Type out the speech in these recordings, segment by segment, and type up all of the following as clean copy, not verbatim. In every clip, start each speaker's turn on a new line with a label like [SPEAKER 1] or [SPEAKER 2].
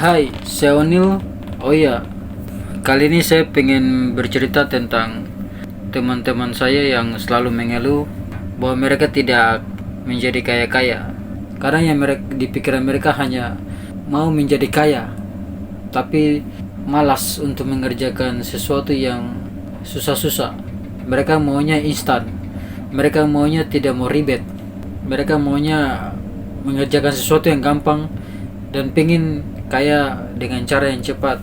[SPEAKER 1] Hai, saya Onil. Oh iya, kali ini saya pengen bercerita tentang teman-teman saya yang selalu mengeluh bahwa mereka tidak menjadi kaya-kaya. Karena yang mereka di pikiran mereka hanya mau menjadi kaya, tapi malas untuk mengerjakan sesuatu yang susah-susah. Mereka maunya instan. Mereka maunya tidak mau ribet. Mereka maunya mengerjakan sesuatu yang gampang dan pengen kaya dengan cara yang cepat.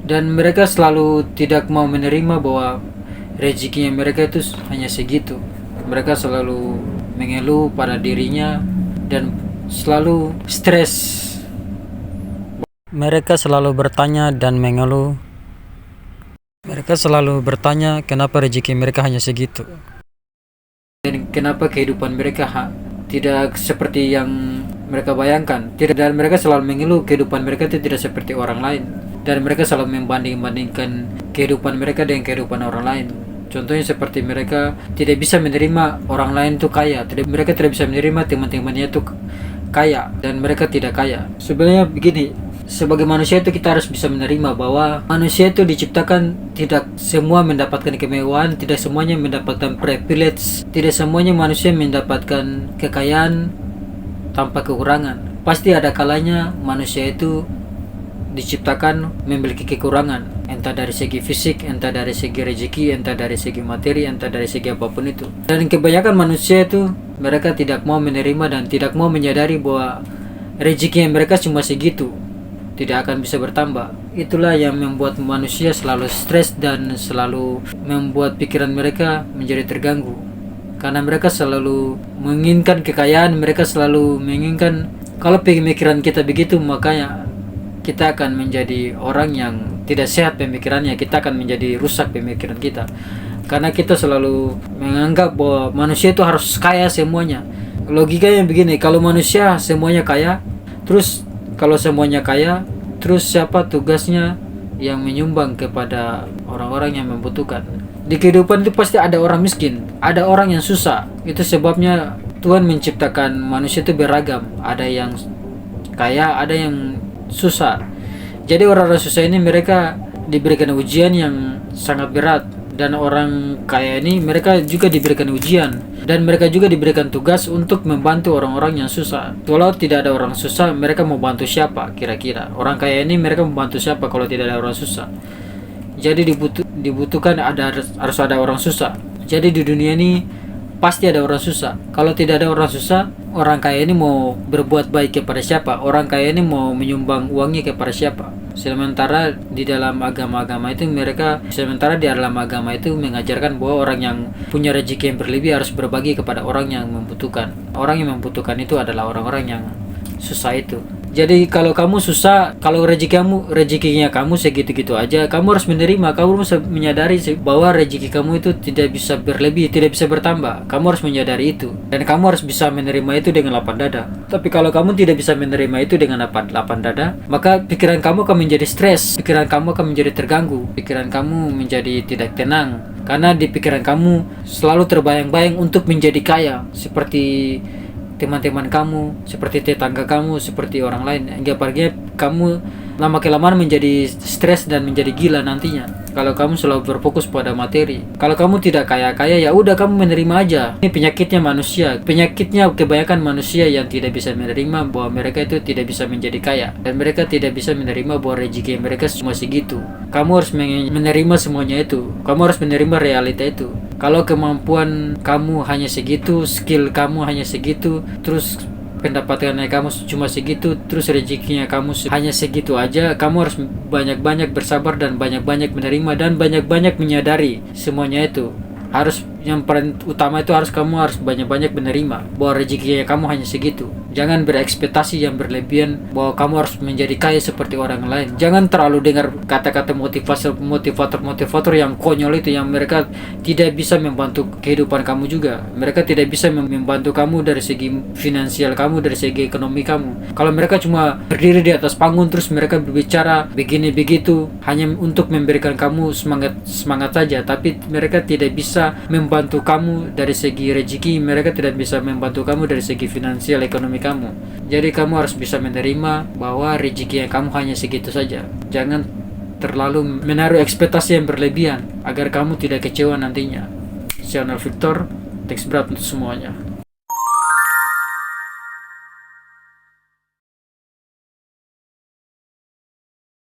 [SPEAKER 1] Dan mereka selalu tidak mau menerima bahwa rezekinya mereka itu hanya segitu. Mereka selalu mengeluh pada dirinya dan selalu stres. Mereka selalu bertanya dan mengeluh. Mereka selalu bertanya kenapa rezeki mereka hanya segitu. Dan kenapa kehidupan mereka tidak seperti yang mereka bayangkan. Dan mereka selalu mengeluh kehidupan mereka itu tidak seperti orang lain. Dan mereka selalu membanding-bandingkan kehidupan mereka dengan kehidupan orang lain. Contohnya seperti mereka tidak bisa menerima orang lain itu kaya. Mereka tidak bisa menerima teman-temannya itu kaya dan mereka tidak kaya. Sebenarnya begini, sebagai manusia itu kita harus bisa menerima bahwa manusia itu diciptakan tidak semua mendapatkan kemewahan, tidak semuanya mendapatkan privilege, tidak semuanya manusia mendapatkan kekayaan tanpa kekurangan. Pasti ada kalanya manusia itu diciptakan memiliki kekurangan, entah dari segi fisik, entah dari segi rezeki, entah dari segi materi, entah dari segi apapun itu. Dan kebanyakan manusia itu mereka tidak mau menerima dan tidak mau menyadari bahwa rezeki yang mereka cuma segitu, tidak akan bisa bertambah. Itulah yang membuat manusia selalu stres dan selalu membuat pikiran mereka menjadi terganggu. Karena mereka selalu menginginkan kekayaan, mereka selalu menginginkan, kalau pemikiran kita begitu, makanya kita akan menjadi orang yang tidak sehat pemikirannya, kita akan menjadi rusak pemikiran kita. Karena kita selalu menganggap bahwa manusia itu harus kaya semuanya. Logikanya begini, kalau manusia semuanya kaya, terus kalau semuanya kaya, terus siapa tugasnya yang menyumbang kepada orang-orang yang membutuhkan? Di kehidupan itu pasti ada orang miskin, ada orang yang susah. Itu sebabnya Tuhan menciptakan manusia itu beragam. Ada yang kaya, ada yang susah. Jadi orang-orang susah ini mereka diberikan ujian yang sangat berat. Dan orang kaya ini mereka juga diberikan ujian, dan mereka juga diberikan tugas untuk membantu orang-orang yang susah. Kalau tidak ada orang susah, mereka mau bantu siapa kira-kira? Orang kaya ini mereka membantu siapa kalau tidak ada orang susah? Jadi dibutuhkan harus ada orang susah. Jadi di dunia ini pasti ada orang susah. Kalau tidak ada orang susah, orang kaya ini mau berbuat baik kepada siapa? Orang kaya ini mau menyumbang uangnya kepada siapa? Sementara di dalam agama-agama itu mengajarkan bahwa orang yang punya rezeki yang berlebih harus berbagi kepada orang yang membutuhkan. Orang yang membutuhkan itu adalah orang-orang yang susah itu. Jadi kalau kamu susah, kalau rezekinya kamu segitu-gitu aja, kamu harus menerima, kamu harus menyadari bahwa rezeki kamu itu tidak bisa berlebih, tidak bisa bertambah. Kamu harus menyadari itu, dan kamu harus bisa menerima itu dengan lapang dada. Tapi kalau kamu tidak bisa menerima itu dengan lapang dada, maka pikiran kamu akan menjadi stres, pikiran kamu akan menjadi terganggu, pikiran kamu menjadi tidak tenang. Karena di pikiran kamu selalu terbayang-bayang untuk menjadi kaya, seperti teman-teman kamu, seperti tetangga kamu, seperti orang lain. Hingga pergi kamu lama-kelamaan menjadi stres dan menjadi gila nantinya. Kalau kamu selalu berfokus pada materi, kalau kamu tidak kaya-kaya, ya udah kamu menerima aja. Ini penyakitnya manusia, penyakitnya kebanyakan manusia yang tidak bisa menerima bahwa mereka itu tidak bisa menjadi kaya, dan mereka tidak bisa menerima bahwa rezeki mereka cuma segitu. Kamu harus menerima semuanya itu. Kamu harus menerima realita itu. Kalau kemampuan kamu hanya segitu, skill kamu hanya segitu, terus pendapatannya kamu cuma segitu, terus rezekinya kamu hanya segitu aja, kamu harus banyak-banyak bersabar dan banyak-banyak menerima dan banyak-banyak menyadari semuanya itu. Harus yang paling utama itu kamu harus banyak-banyak menerima bahwa rezekinya kamu hanya segitu. Jangan berekspektasi yang berlebihan bahwa kamu harus menjadi kaya seperti orang lain. Jangan terlalu dengar kata-kata motivator yang konyol itu, yang mereka tidak bisa membantu kehidupan kamu juga. Mereka tidak bisa membantu kamu dari segi finansial kamu, dari segi ekonomi kamu. Kalau mereka cuma berdiri di atas panggung terus mereka berbicara begini begitu hanya untuk memberikan kamu semangat saja, tapi mereka tidak bisa membantu membantu kamu dari segi rezeki, mereka tidak bisa membantu kamu dari segi finansial ekonomi kamu. Jadi kamu harus bisa menerima bahwa rezeki yang kamu hanya segitu saja. Jangan terlalu menaruh ekspektasi yang berlebihan agar kamu tidak kecewa nantinya. Channel Victor, teks berat untuk semuanya.